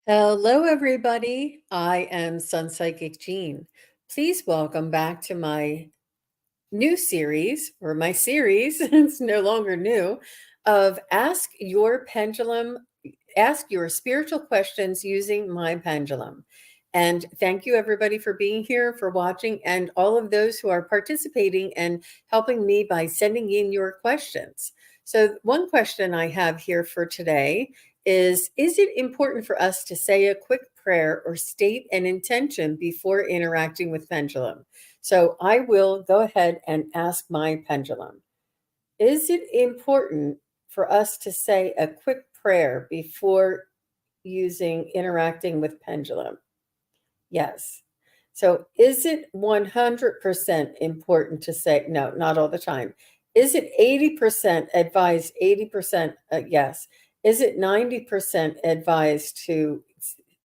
Hello, everybody. I am Sun Psychic Jean. Please welcome back to my new series, or my series, it's no longer new, of Ask Your Spiritual Questions Using My Pendulum. And thank you, everybody, for being here, for watching, and all of those who are participating and helping me by sending in your questions. So, one question I have here for today is it important for us to say a quick prayer or state an intention before interacting with pendulum? So I will go ahead and ask my pendulum. Is it important for us to say a quick prayer before interacting with pendulum? Yes. So is it 100% important to say, no, not all the time? Is it 80% advised, 80% yes? Is it 90% advised to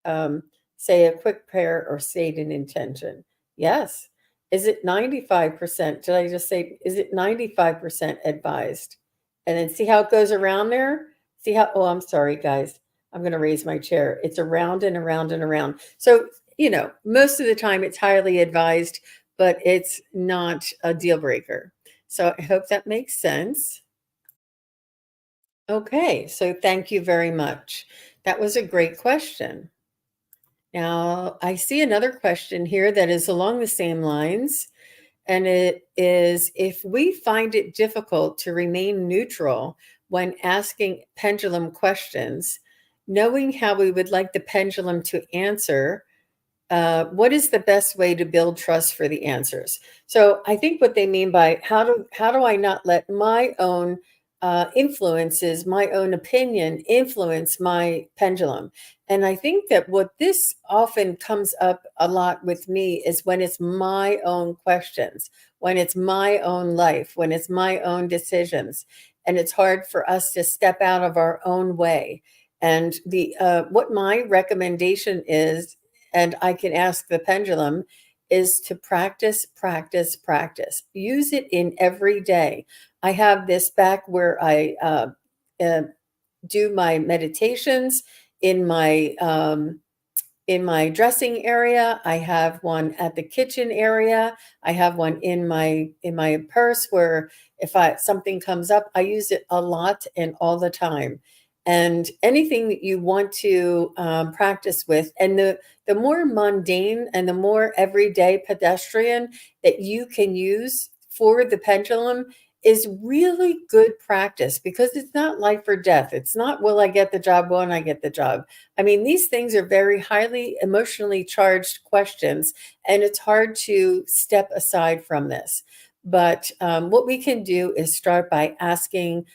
um, say a quick prayer or state an intention? Yes. Is it 95%? Did I just say, is it 95% advised? And then see how it goes around there? See how, oh, I'm sorry, guys. I'm going to raise my chair. It's around and around and around. So, most of the time it's highly advised, but it's not a deal breaker. So I hope that makes sense. Okay, so thank you very much. That was a great question. Now, I see another question here that is along the same lines, and it is if we find it difficult to remain neutral when asking pendulum questions, knowing how we would like the pendulum to answer, what is the best way to build trust for the answers? So I think what they mean by how do I not let my own influences, my own opinion influence my pendulum? And I think that what this often comes up a lot with me is when it's my own questions, when it's my own life, when it's my own decisions, and it's hard for us to step out of our own way. And the what my recommendation is, and I can ask the pendulum, is to practice, practice, practice. Use it in every day. I have this back where I uh, do my meditations in my dressing area. I have one at the kitchen area. I have one in my purse where if something comes up, I use it a lot and all the time. And anything that you want to practice with, and the more mundane and the more everyday pedestrian that you can use for the pendulum is really good practice, because it's not life or death. It's not, will I get the job? Won't I get the job? I mean, these things are very highly emotionally charged questions, and it's hard to step aside from this. But what we can do is start by asking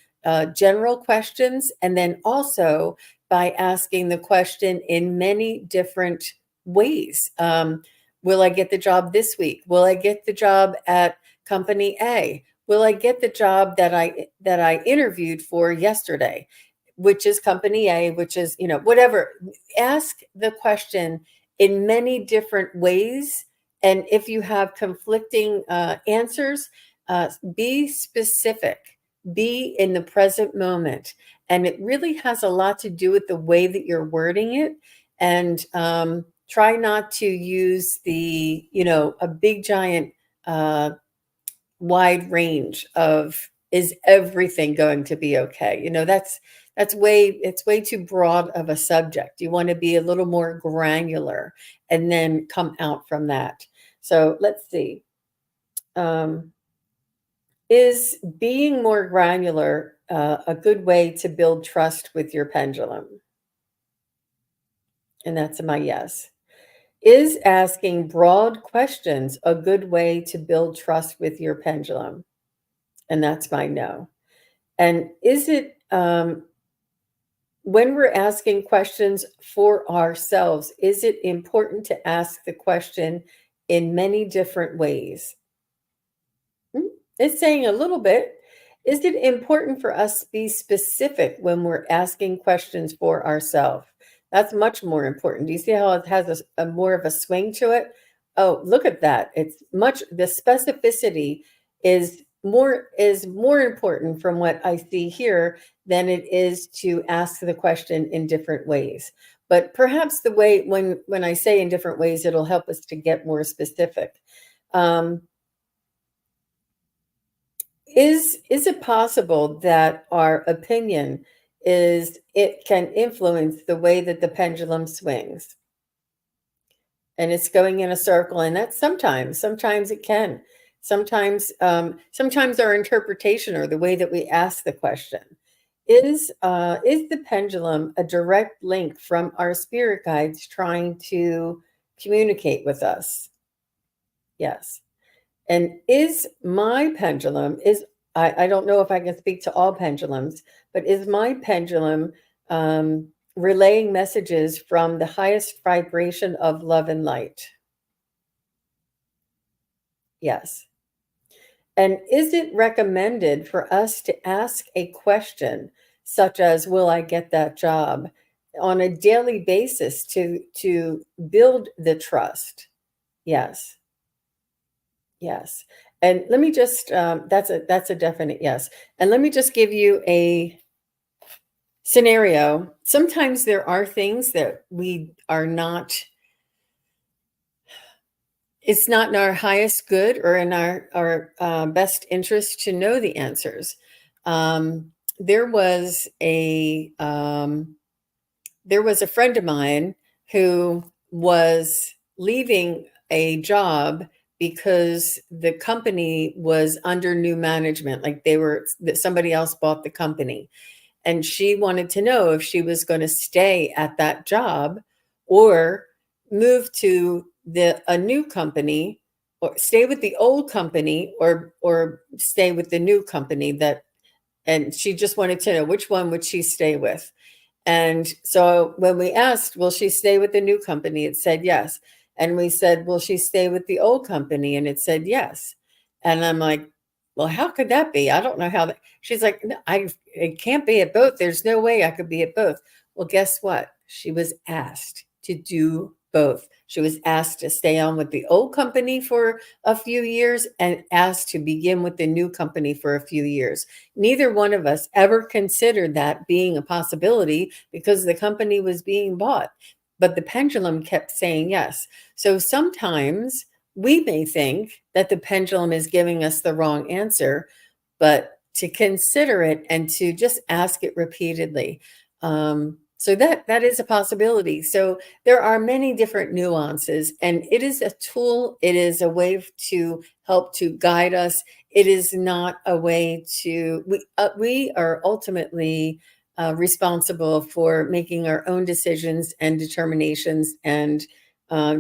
general questions, and then also by asking the question in many different ways. Will I get the job this week? Will I get the job at company A? Will I get the job that I interviewed for yesterday? Which is company A, which is, whatever. Ask the question in many different ways. And if you have conflicting answers, be specific, be in the present moment. And it really has a lot to do with the way that you're wording it. And try not to use a big giant wide range of, is everything going to be okay? It's way too broad of a subject. You want to be a little more granular and then come out from that. So let's see. Is being more granular a good way to build trust with your pendulum? And that's my yes. Is asking broad questions a good way to build trust with your pendulum? And that's my no. And is it, when we're asking questions for ourselves, is it important to ask the question in many different ways? It's saying a little bit. Is it important for us to be specific when we're asking questions for ourselves? That's much more important. Do you see how it has a more of a swing to it? Oh, look at that. The specificity is more important from what I see here than it is to ask the question in different ways. But perhaps the way when I say in different ways, it'll help us to get more specific. Um, is it possible that our opinion is it can influence the way that the pendulum swings? And it's going in a circle, and that's sometimes it can. Sometimes our interpretation or the way that we ask the question is the pendulum a direct link from our spirit guides trying to communicate with us? Yes. And is my pendulum is I don't know if I can speak to all pendulums, but is my pendulum relaying messages from the highest vibration of love and light? Yes. And is it recommended for us to ask a question such as, will I get that job, on a daily basis to build the trust? Yes. Yes. And let me just that's a definite yes. And let me just give you a scenario. Sometimes there are things that we are not it's not in our highest good or in our best interest to know the answers. Um, there was a there was a friend of mine who was leaving a job because the company was under new management, like they were that somebody else bought the company, and she wanted to know if she was going to stay at that job or move to the a new company, or stay with the old company, or stay with the new company that, and she just wanted to know which one would she stay with. And so when we asked, will she stay with the new company? It said yes. And we said, will she stay with the old company? And it said yes. And I'm like, well, how could that be? I don't know how that. She's like, no, it can't be at both. There's no way I could be at both. Well, guess what? She was asked to do both. She was asked to stay on with the old company for a few years and asked to begin with the new company for a few years. Neither one of us ever considered that being a possibility because the company was being bought. But the pendulum kept saying yes. So sometimes we may think that the pendulum is giving us the wrong answer, but to consider it and to just ask it repeatedly. So that is a possibility. So there are many different nuances, and it is a tool. It is a way to help to guide us. It is not a way to. We are ultimately responsible for making our own decisions and determinations and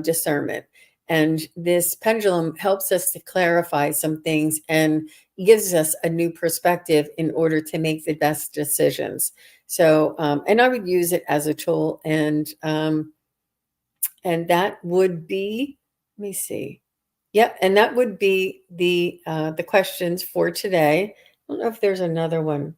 discernment. And this pendulum helps us to clarify some things and gives us a new perspective in order to make the best decisions. So, and I would use it as a tool, and that would be, let me see. Yep, and that would be the questions for today. I don't know if there's another one.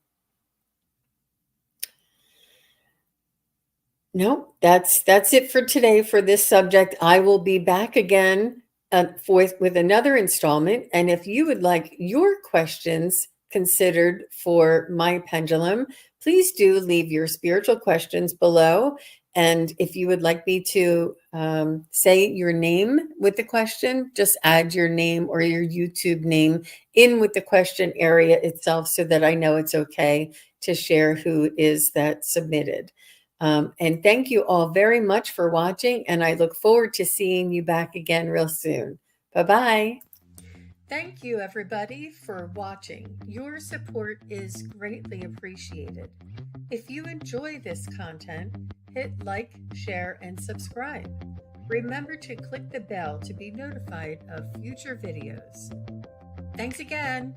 No, that's it for today for this subject. I will be back again with another installment. And if you would like your questions considered for my pendulum, please do leave your spiritual questions below. And if you would like me to say your name with the question, just add your name or your YouTube name in with the question area itself so that I know it's okay to share who it is that submitted. And thank you all very much for watching, and I look forward to seeing you back again real soon. Bye-bye. Thank you, everybody, for watching. Your support is greatly appreciated. If you enjoy this content, hit like, share, and subscribe. Remember to click the bell to be notified of future videos. Thanks again.